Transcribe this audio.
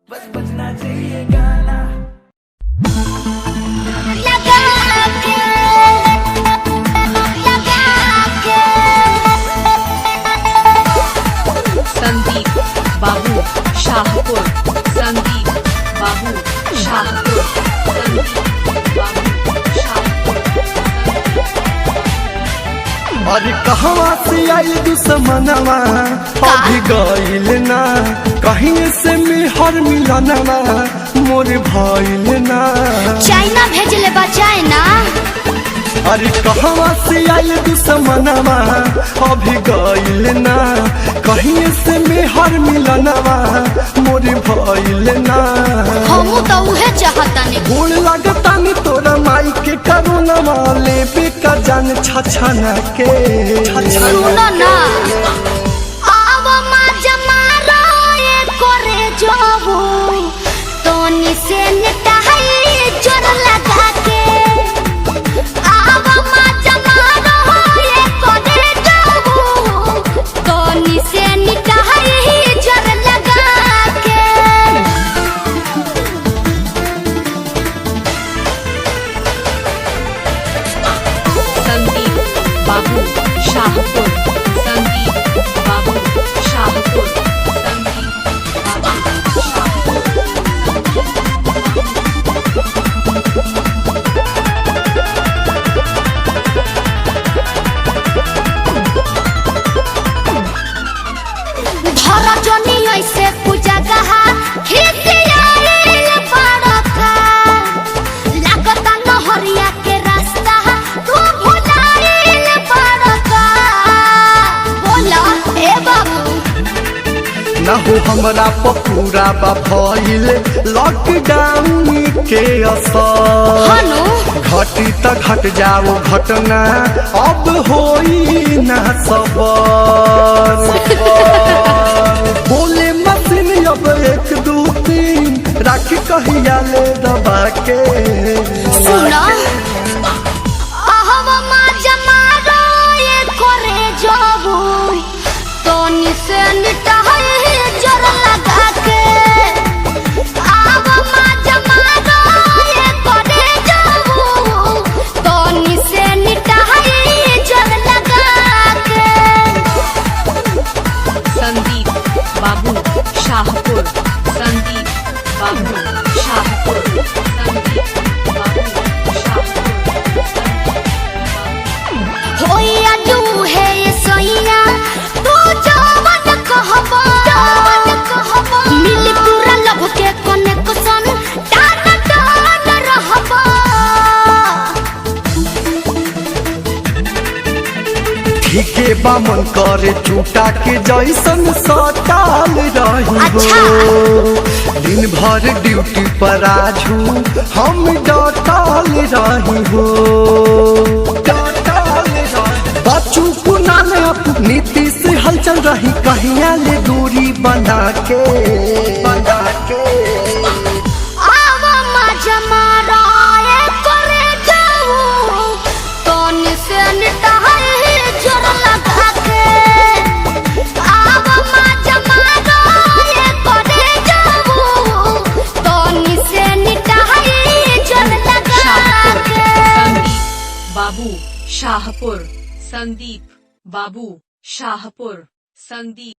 बस बजना चाहिए गाना संदीप बाबू शाहपुर। संदीप बाबू शाहपुर। अरे कहवा से आई दुश्मनवा अभी गइल ना कहीं से मेहर मिलनवा मोर भइल ना। चाइना भेजले बा चाइना। अरे कहवा से आई दुश्मनवा अभी गइल ना कहीं से मेहर मिलनवा मोर भइल ना। हमू तो उहे चाहतानी। गोड़ लगतानी तोरा माई के करुणवा लेबे का जान छछना के। सुनो ना आव माँ जमारा ये करे जाबू तोनी से निटाई जोर लगा के। आव माँ जमारा ये करे जाबू तोनी से निटाई जोर लगा के। संदीप बाबू शाहपुर। संदीप बाबू शाहपुर। संदीप बाबू धरा जनी ऐसे पूजा कहा खिसियाइल पड़का। लागता नहरिया के रास्ता तू भुलाइल पड़का। बोला ए बाबू ना हो हमरा पूरा भइल लॉकडाउन के असर। हनु घटी त घट जाओ घटना अब होई ना सबर। बोले मशीन अब 1 2 3 राख कहिया ले दबा के। सुना आहवा माँ जमारा ये करे जाबू तोनी से निटाई जोर लगा के। आहवा माँ जमारा ये करे जाबू तोनी से निटाई जोर लगा के। संदीप बाबू शाहपुर। संदीप बाबू शाहपुर। संदीप बाबू शाहपुर। होइया तू है ये सोइया तू जवन कहबा मिली पूरा लभ के कनेक्शन टान टान रहबा। ठीके बामन करे चूटा के जैसन सटाल रही अच्छा। हो। दिन भर ड्यूटी पर आजू हम डटल रही हो। बच्चू कुनाल नीति से हलचल रही कहिया ले दूरी बना के। आवा माँ जमारा ये करे जाऊ तोनी से निटाई जोर लगा के। आवा माँ जमारा ये करे जाऊ तोनी से निटाई जोर लगा के। संदीप बाबू शाहपुर। संदीप बाबू शाहपुर। संदीप